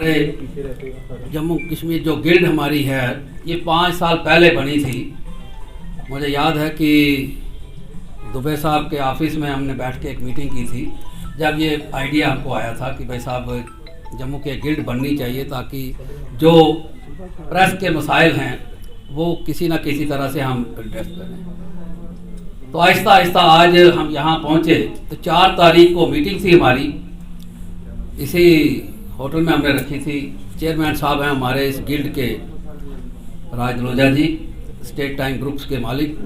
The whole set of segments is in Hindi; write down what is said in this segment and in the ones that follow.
जम्मू कश्मीर जो गिल्ड हमारी है ये 5 साल पहले बनी थी। मुझे याद है कि दुबे साहब के ऑफिस में हमने बैठ के एक मीटिंग की थी, जब ये आइडिया हमको आया था कि भाई साहब जम्मू के गिल्ड बननी चाहिए ताकि जो प्रेस के मसाइल हैं वो किसी ना किसी तरह से हम एड्रेस करें। तो आहिस्ता आहिस्ता आज हम यहाँ पहुँचे। तो 4 तारीख को मीटिंग थी हमारी, इसी होटल में हमने रखी थी। चेयरमैन साहब हैं हमारे इस गिल्ड के, राज लोजा जी, स्टेट टाइम ग्रुप्स के मालिक।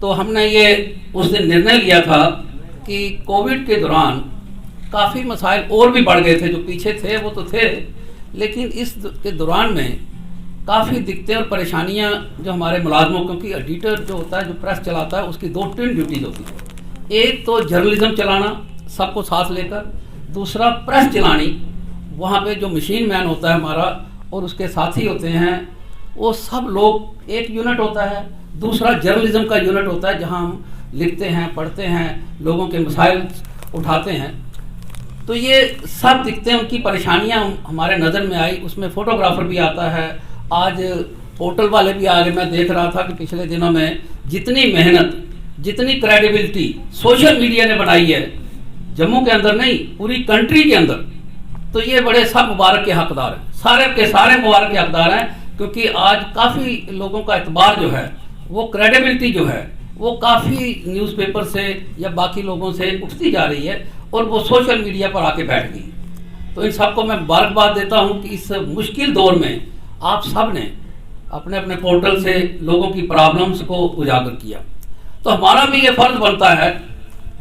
तो हमने ये उस दिन निर्णय लिया था कि कोविड के दौरान काफ़ी मसाइल और भी बढ़ गए थे, जो पीछे थे वो तो थे, लेकिन इस के दौरान में काफ़ी दिक्कतें और परेशानियां जो हमारे मुलाजमों, क्योंकि एडिटर जो होता है, जो प्रेस चलाता है, उसकी 2 ड्यूटीज़ होती है। एक तो जर्नलिज्म चलाना सबको साथ लेकर, दूसरा प्रेस चलानी, वहाँ पे जो मशीन मैन होता है हमारा और उसके साथी होते हैं, वो सब लोग एक यूनिट होता है। दूसरा जर्नलिज्म का यूनिट होता है जहाँ हम लिखते हैं, पढ़ते हैं, लोगों के मसाइल उठाते हैं। तो ये सब दिखते हैं, उनकी परेशानियाँ हमारे नज़र में आई। उसमें फ़ोटोग्राफ़र भी आता है, आज पोर्टल वाले भी आ गए। मैं देख रहा था कि पिछले दिनों में जितनी मेहनत, जितनी क्रेडिबिलिटी सोशल मीडिया ने बनाई है, जम्मू के अंदर नहीं पूरी कंट्री के अंदर, तो ये बड़े सब मुबारक के हकदार हैं, सारे के सारे मुबारक के हकदार हैं। क्योंकि आज काफ़ी लोगों का एतबार जो है, वो क्रेडिबिलिटी जो है, वो काफ़ी न्यूज़पेपर से या बाकी लोगों से उठती जा रही है और वो सोशल मीडिया पर आके बैठ गई। तो इन सबको मैं मुबारकबाद देता हूँ कि इस मुश्किल दौर में आप सब ने अपने अपने पोर्टल से लोगों की प्रॉब्लम्स को उजागर किया। तो हमारा भी ये फर्ज बनता है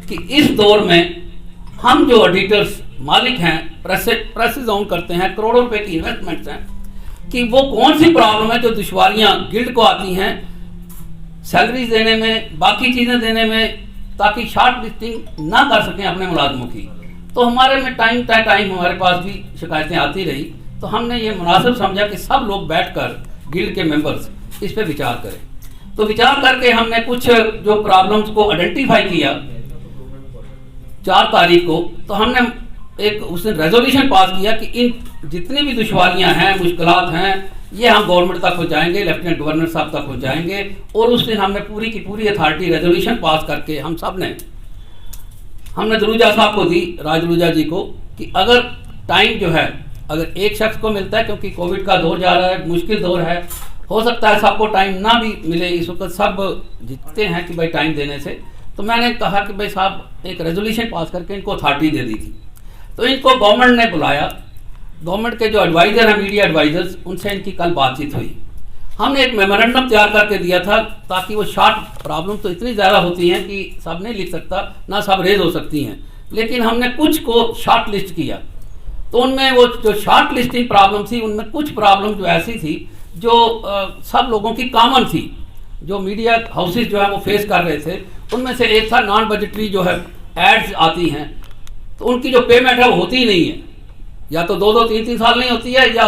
कि इस दौर में हम जो एडिटर्स मालिक हैं, प्रेसेस ओन करते हैं, करोड़ों रुपए की इन्वेस्टमेंट्स हैं, कि वो कौन सी प्रॉब्लम है जो दुश्वारियां गिल्ड को आती हैं सैलरीज देने में, बाकी चीज़ें देने में, ताकि शॉर्ट लिस्टिंग ना कर सकें अपने मुलाजमों की। तो हमारे में टाइम हमारे पास भी शिकायतें आती रही। तो हमने ये मुनासिब समझा कि सब लोग बैठकर गिल्ड के मेंबर्स इस पे विचार करें। तो विचार करके हमने कुछ जो प्रॉब्लम्स को आइडेंटिफाई किया 4 तारीख को। तो हमने एक उस दिन रेजोल्यूशन पास किया कि इन जितनी भी दुश्वारियां हैं, मुश्किलात हैं, ये हम गवर्नमेंट तक पहुंचाएंगे, लेफ्टिनेंट गवर्नर साहब तक पहुंचाएंगे। और उस दिन हमने पूरी की पूरी अथॉरिटी रेजोल्यूशन पास करके हम सब ने हमने दलूजा साहब को दी, राज लूजा जी को, कि अगर टाइम जो है, अगर एक शख्स को मिलता है, क्योंकि कोविड का दौर जा रहा है, मुश्किल दौर है, हो सकता है सबको टाइम ना भी मिले, इस वक्त सब जीतते हैं कि भाई टाइम देने से। तो मैंने कहा कि भाई साहब एक रेजोल्यूशन पास करके इनको अथॉरिटी दे दी थी। तो इनको गवर्नमेंट ने बुलाया, गवर्नमेंट के जो एडवाइज़र हैं, मीडिया एडवाइज़र्स, उनसे इनकी कल बातचीत हुई। हमने एक मेमोरेंडम तैयार करके दिया था, ताकि वो शॉर्ट प्रॉब्लम तो इतनी ज़्यादा होती हैं कि सब नहीं लिख सकता, ना सब रेज हो सकती हैं, लेकिन हमने कुछ को शॉर्ट लिस्ट किया। तो उनमें वो जो शॉर्ट लिस्टिंग प्रॉब्लम थी, उनमें कुछ प्रॉब्लम जो ऐसी थी जो सब लोगों की कॉमन थी, जो मीडिया हाउसेज जो है वो फेस कर रहे थे। उनमें से एक था नॉन बजटरी जो है एड्स आती हैं, तो उनकी जो पेमेंट है वो होती ही नहीं है, या तो 2-2, 3-3 साल नहीं होती है, या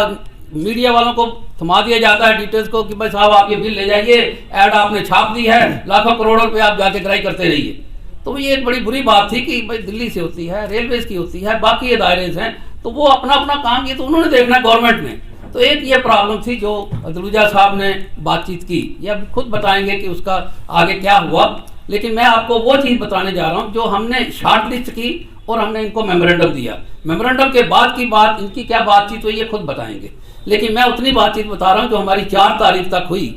मीडिया वालों को थमा दिया जाता है एडिटर्स को कि भाई साहब आप ये बिल ले जाइए, ऐड आपने छाप दी है, लाखों करोड़ों रुपए आप जाके ग्राही करते रहिए। तो ये एक बड़ी बुरी बात थी कि भाई दिल्ली से होती है, रेलवेज की होती है, बाकी इदारे हैं, तो वो अपना अपना काम, ये तो उन्होंने देखना है गवर्नमेंट ने। तो एक ये प्रॉब्लम थी जो दलूजा साहब ने बातचीत की, ये अब खुद बताएंगे कि उसका आगे क्या हुआ। लेकिन मैं आपको वो चीज़ बताने जा रहा हूँ जो हमने शॉर्ट लिस्ट की और हमने इनको मेमोरेंडम दिया। मेमोरेंडम के बाद की बात, इनकी क्या बातचीत हुई ये खुद बताएंगे, लेकिन मैं उतनी बातचीत बता रहा हूँ जो हमारी 4 तारीख तक हुई।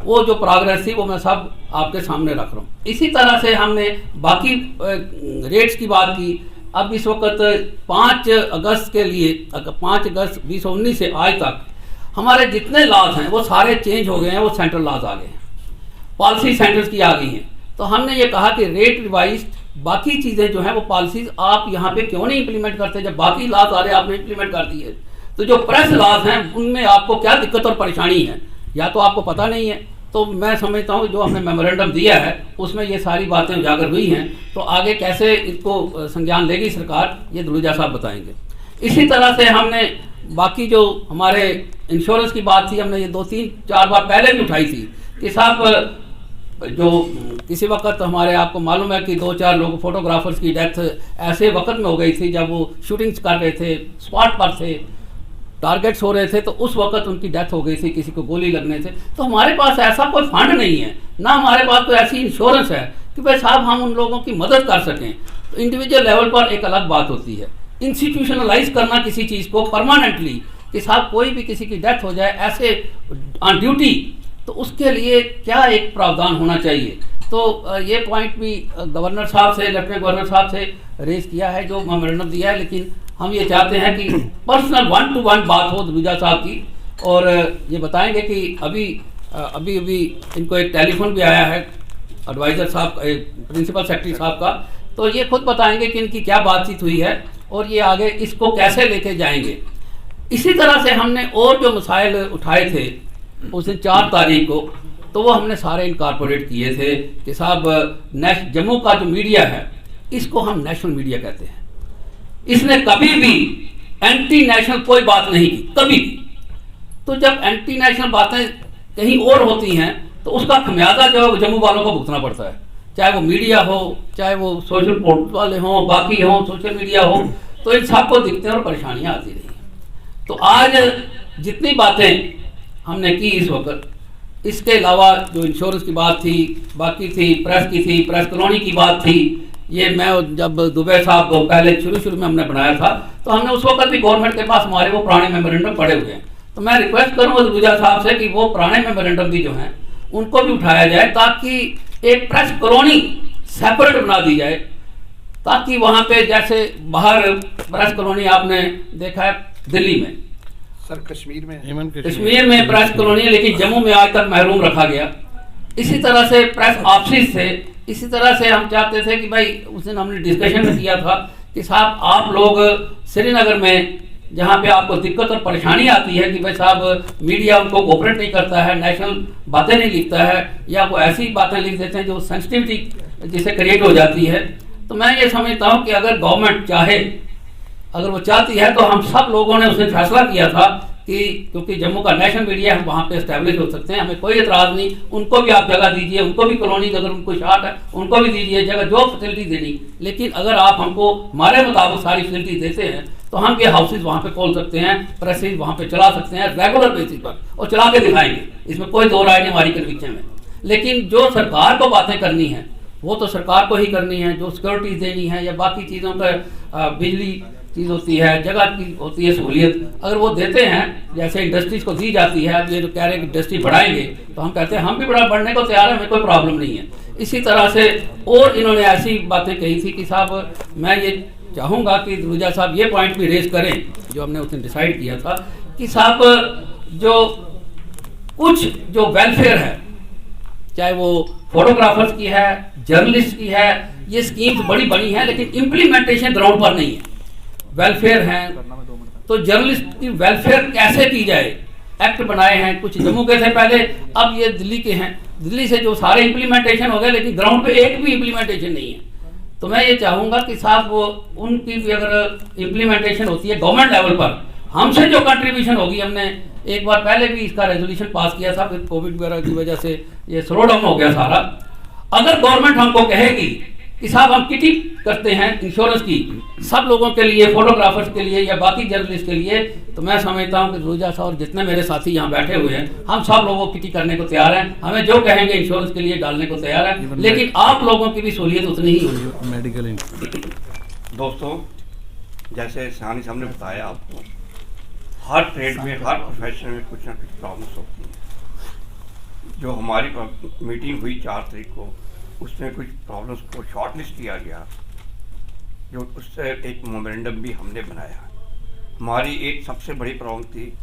वो जो प्रोग्रेस थी वो मैं सब आपके सामने रख रहा हूँ। इसी तरह से हमने बाकी रेट्स की बात की। अब इस वक्त 5 अगस्त के लिए, 5 अगस्त 2019 से आज तक हमारे जितने लॉज हैं वो सारे चेंज हो गए हैं, वो सेंट्रल लॉज आ गए हैं, पॉलिसी सेंटर्स की आ गई हैं। तो हमने ये कहा कि रेट रिवाइज, बाकी चीज़ें जो हैं वो पॉलिसीज आप यहाँ पे क्यों नहीं इंप्लीमेंट करते, जब बाकी लॉज आ रहे हैं आपने इंप्लीमेंट कर दिए। तो जो प्रेस लॉज हैं उनमें आपको क्या दिक्कत और परेशानी है, या तो आपको पता नहीं है। तो मैं समझता हूँ जो हमने मेमोरेंडम दिया है उसमें ये सारी बातें उजागर हुई हैं। तो आगे कैसे इसको संज्ञान लेगी सरकार, ये दलूजा साहब बताएंगे। इसी तरह से हमने बाकी जो हमारे इंश्योरेंस की बात थी, हमने ये 2-3-4 बार पहले भी उठाई थी कि साहब जो किसी वक्त हमारे आपको मालूम है कि 2-4 लोग फोटोग्राफर्स की डेथ ऐसे वक्त में हो गई थी जब वो शूटिंग्स कर रहे थे, स्पॉट पर थे, टारगेट्स हो रहे थे तो उस वक्त उनकी डेथ हो गई थी, किसी को गोली लगने से। तो हमारे पास ऐसा कोई फंड नहीं है, ना हमारे पास कोई ऐसी इंश्योरेंस है कि भाई साहब हम उन लोगों की मदद कर सकें। तो इंडिविजुअल लेवल पर एक अलग बात होती है, इंस्टीट्यूशनलाइज करना किसी चीज़ को परमानेंटली कि साहब कोई भी किसी की डेथ हो जाए ऐसे ऑन ड्यूटी, तो उसके लिए क्या एक प्रावधान होना चाहिए। तो ये पॉइंट भी गवर्नर साहब से, लेफ्टिनेंट गवर्नर साहब से रेज किया है, जो मेमोरेंडम दिया है। लेकिन हम ये चाहते हैं कि पर्सनल 1 to 1 बात हो दूजा साहब की, और ये बताएंगे कि अभी इनको एक टेलीफोन भी आया है एडवाइज़र साहब, प्रिंसिपल सेक्रेटरी साहब का, तो ये खुद बताएंगे कि इनकी क्या बातचीत हुई है और ये आगे इसको कैसे लेके जाएंगे। इसी तरह से हमने और जो मसाइल उठाए थे उस दिन 4 तारीख को, तो वो हमने सारे इनकॉर्पोरेट किए थे कि साहब जम्मू का जो मीडिया है इसको हम नेशनल मीडिया कहते हैं, इसने कभी भी एंटी नेशनल कोई बात नहीं की, कभी भी। तो जब एंटी नेशनल बातें कहीं और होती हैं तो उसका खमियाजा जो है जम्मू वालों को भुगतना पड़ता है, चाहे वो मीडिया हो, चाहे वो सोशल पोर्टल वाले हों, बाकी हों, सोशल मीडिया हो, तो इन सबको दिखते हैं और परेशानियां आती रही हैं। तो आज जितनी बातें हमने की इस वक्त, इसके अलावा जो इंश्योरेंस की बात थी, बाकी थी प्रेस की थी, प्रेस कॉलोनी की बात थी, ये मैं जब दुबे साहब को पहले शुरू में हमने बनाया था तो हमने उस वक्त भी गवर्नमेंट के पास हमारे वो पुराने मेमोरेंडम पड़े हुए हैं। तो मैं रिक्वेस्ट करूँगा दुबे साहब से कि वो पुराने मेमोरेंडम भी जो हैं उनको भी उठाया जाए, ताकि एक प्रेस कॉलोनी सेपरेट बना दी जाए, ताकि वहाँ पे जैसे बाहर प्रेस कॉलोनी आपने देखा है दिल्ली में, सर कश्मीर में प्रेस कॉलोनी है, लेकिन जम्मू में आज तक महरूम रखा गया। इसी तरह से प्रेस ऑफिस थे, इसी तरह से हम चाहते थे कि भाई उस दिन हमने डिस्कशन में किया था कि साहब आप लोग श्रीनगर में जहाँ पे आपको दिक्कत और परेशानी आती है कि भाई साहब मीडिया उनको कोऑपरेट नहीं करता है, नेशनल बातें नहीं लिखता है, या वो ऐसी बातें लिख देते हैं जो सेंसिटिविटी जिसे क्रिएट हो जाती है। तो मैं ये समझता हूँ कि अगर गवर्नमेंट चाहे, अगर वो चाहती है, तो हम सब लोगों ने उसने फैसला किया था कि क्योंकि जम्मू का नेशनल मीडिया हम वहाँ पे एस्टैब्लिश हो सकते हैं, हमें कोई एतराज़ नहीं, उनको भी आप जगह दीजिए, उनको भी कॉलोनी अगर उनको शार्ट है उनको भी दीजिए जगह, जो फैसिलिटी देनी। लेकिन अगर आप हमको हमारे मुताबिक सारी फैसिलिटी देते हैं तो हम ये हाउसेज वहाँ पे खोल सकते हैं, प्रेसेज वहाँ पे चला सकते हैं रेगुलर बेसिस पर, और चला के दिखाएंगे, इसमें कोई दो राय नहीं हमारी कन्विक्शन में। लेकिन जो सरकार को बातें करनी है वो तो सरकार को ही करनी है, जो सिक्योरिटीज देनी है या बाकी चीज़ों पर बिजली चीज़ होती है, जगह की होती है सहूलियत, अगर वो देते हैं जैसे इंडस्ट्रीज को दी जाती है। अब ये जो कह रहे हैं कि इंडस्ट्री बढ़ाएंगे, तो हम कहते हैं हम भी बढ़ने को तैयार हैं, हमें कोई प्रॉब्लम नहीं है। इसी तरह से और इन्होंने ऐसी बातें कही थी कि साहब मैं ये चाहूँगा कि दूजा साहब ये पॉइंट भी रेज करें जो हमने उसने डिसाइड किया था कि साहब जो कुछ जो वेलफेयर है, चाहे वो फोटोग्राफर्स की है, जर्नलिस्ट की है, ये स्कीम्स बड़ी बनी है, लेकिन इम्प्लीमेंटेशन ग्राउंड पर नहीं है। वेलफेयर हैं तो जर्नलिस्ट की वेलफेयर कैसे की जाए, एक्ट बनाए हैं, कुछ जम्मू के थे पहले, अब ये दिल्ली के हैं। दिल्ली से जो सारे इम्प्लीमेंटेशन हो गए, लेकिन ग्राउंड पे एक भी इम्प्लीमेंटेशन नहीं है। तो मैं ये चाहूँगा कि साहब वो उनकी भी अगर इम्प्लीमेंटेशन होती है गवर्नमेंट लेवल पर, हमसे जो कंट्रीब्यूशन होगी, हमने एक बार पहले भी इसका रेजोल्यूशन पास किया था, फिर कोविड वगैरह की वजह से ये स्लो डाउन हो गया सारा। अगर गवर्नमेंट हमको कहेगी कि साहब हम किटी करते हैं इंश्योरेंस की सब लोगों के लिए, फोटोग्राफर्स के लिए या बाकी जर्नलिस्ट के लिए, तो मैं समझता हूं कि रोजा साहब और जितने मेरे साथी यहां बैठे हुए हैं, हम सब लोगों किटी करने को तैयार हैं, हमें जो कहेंगे इंश्योरेंस के लिए डालने को तैयार है, लेकिन आप लोगों की भी सहूलियत उतनी ही होगी। मेडिकल दोस्तों, जैसे सानी साहब ने बताया, आपको हर ट्रेड में, हर प्रोफेशन में कुछ ना कुछ प्रॉब्लम्स होती हैं। जो हमारी मीटिंग हुई 4 तारीख को, उसमें कुछ प्रॉब्लम्स को शॉर्टलिस्ट किया गया, जो उससे एक मेमोरेंडम भी हमने बनाया। हमारी एक सबसे बड़ी प्रॉब्लम थी,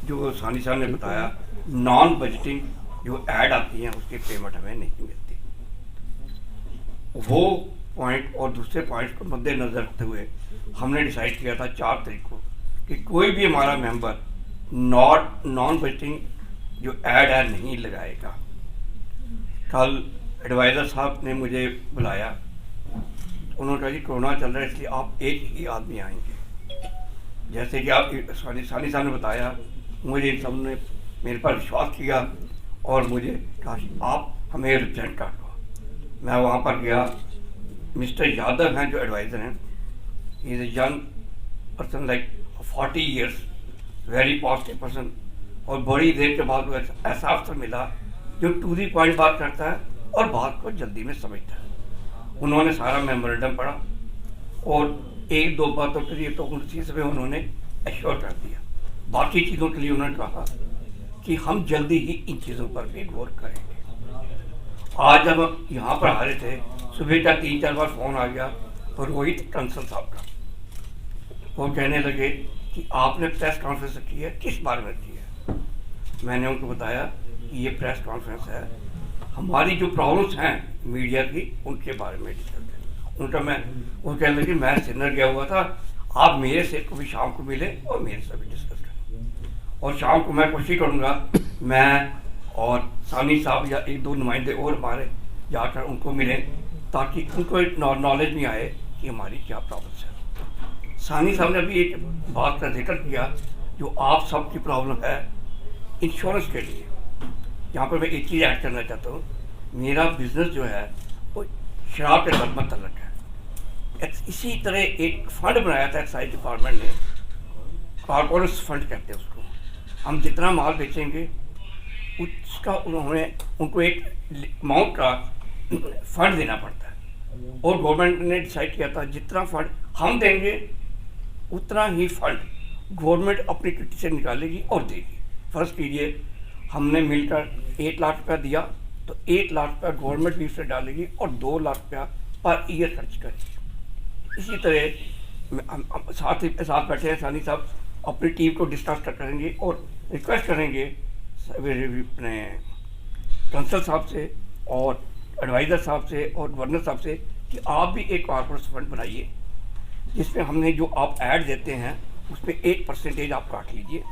जो सानी साहब ने बताया, नॉन बजटिंग जो ऐड आती हैं उसकी पेमेंट हमें नहीं मिलती। वो पॉइंट और दूसरे पॉइंट को मद्देनजर रखते हुए हमने डिसाइड किया था 4 तारीख को कि कोई भी हमारा मेंबर नॉन बजटिंग जो ऐड है नहीं लगाएगा। कल एडवाइज़र साहब ने मुझे बुलाया, उन्होंने कहा कि कोरोना चल रहा है इसलिए आप एक ही आदमी आएंगे। जैसे कि आप सानी साहब ने बताया, मुझे इन सब ने मेरे पर विश्वास किया और मुझे कहा आप हमें रिप्रेजेंट कर दो। मैं वहाँ पर गया, मिस्टर यादव हैं जो एडवाइज़र हैं, he is a young person like 40 years, very positive person, और बड़ी देर के बाद वो ऐसा अफसर मिला जो टू दी पॉइंट बात करता है और बात को जल्दी में समझता है। उन्होंने सारा मेमोरेंडम पढ़ा और एक दो बातों के लिए तो उन चीज़ में उन्होंने एश्योर कर दिया, बाकी चीज़ों के लिए उन्होंने कहा कि हम जल्दी ही इन चीज़ों पर भी गौर करेंगे। आज जब हम यहाँ पर आ रहे थे, सुबह का 3-4 बार फ़ोन आ गया और रोहित कंसल साहब का, वो कहने लगे कि आपने प्रेस कॉन्फ्रेंस की है, किस बारे में की है? मैंने उनको बताया कि ये प्रेस कॉन्फ्रेंस है, हमारी जो प्रॉब्लम्स हैं मीडिया की उनके बारे में डिस्कस करें। उनका वो कहने लगे मैं सिन्नर गया हुआ था, आप मेरे से कभी शाम को मिले और मेरे से भी डिस्कस करें, और शाम को मैं कोशिश करूँगा मैं और सानी साहब या 1-2 नुमाइंदे और हमारे जाकर उनको मिलें ताकि उनको एक नॉलेज में आए कि हमारी क्या प्रॉब्लम्स है। सानी साहब ने अभी एक बात का जिक्र किया जो आप सब की प्रॉब्लम है इंश्योरेंस के लिए। यहाँ पर मैं एक चीज़ ऐड करना चाहता हूँ, मेरा बिजनेस जो है वो शराब के खदमत तलक है। इसी तरह एक फंड बनाया था एक्साइज डिपार्टमेंट ने, कॉर्पोरेट फंड कहते हैं उसको। हम जितना माल बेचेंगे उसका उनको एक अमाउंट का फंड देना पड़ता है, और गवर्नमेंट ने डिसाइड किया था जितना फंड हम देंगे उतना ही फंड गवर्नमेंट अपनी किटी से निकालेगी और देगी। फर्ज कीजिए हमने मिलकर 1 लाख रुपया दिया तो 1 लाख रुपया गवर्नमेंट भी उससे डालेगी और 2 लाख रुपया पर ईयर खर्च करेगी। इसी तरह हम साथ बैठे हैं सानी साहब, अपनी टीम को डिस्कस करेंगे और रिक्वेस्ट करेंगे अपने कंसल साहब से और एडवाइज़र साहब से और गवर्नर साहब से कि आप भी एक कॉर्पोरेट फंड बनाइए जिसमें हमने जो आप ऐड देते हैं उस पर 1% आप काट लीजिए,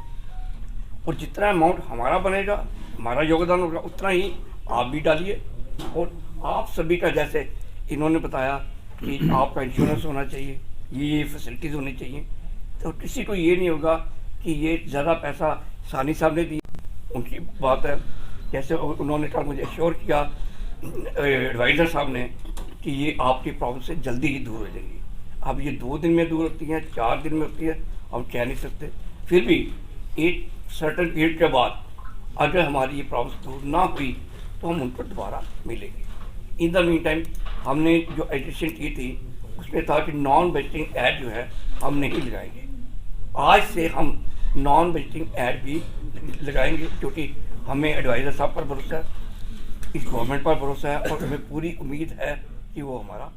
और जितना अमाउंट हमारा बनेगा, हमारा योगदान होगा, उतना ही आप भी डालिए। और आप सभी का, जैसे इन्होंने बताया कि आपका इंश्योरेंस होना चाहिए, ये फैसिलिटीज़ होनी चाहिए, तो किसी को ये नहीं होगा कि ये ज़्यादा पैसा सानी साहब ने दिया, उनकी बात है। जैसे उन्होंने कहा, मुझे श्योर किया एडवाइज़र साहब ने कि ये आपकी प्रॉब्लम से जल्दी ही दूर हो जाएगी। अब ये 2 दिन में दूर होती हैं, 4 दिन में होती है, हम कह नहीं सकते। फिर भी एक सर्टेन पीरियड के बाद अगर हमारी ये प्रॉब्लम दूर ना हुई तो हम उनको दोबारा मिलेंगे। इन द मीन टाइम हमने जो एडिशन की थी उसमें था कि नॉन बजटिंग ऐड जो है हम नहीं लगाएंगे। आज से हम नॉन बजटिंग ऐड भी लगाएंगे, क्योंकि हमें एडवाइज़र साहब पर भरोसा है, इस गवर्नमेंट पर भरोसा है, और हमें पूरी उम्मीद है कि वो हमारा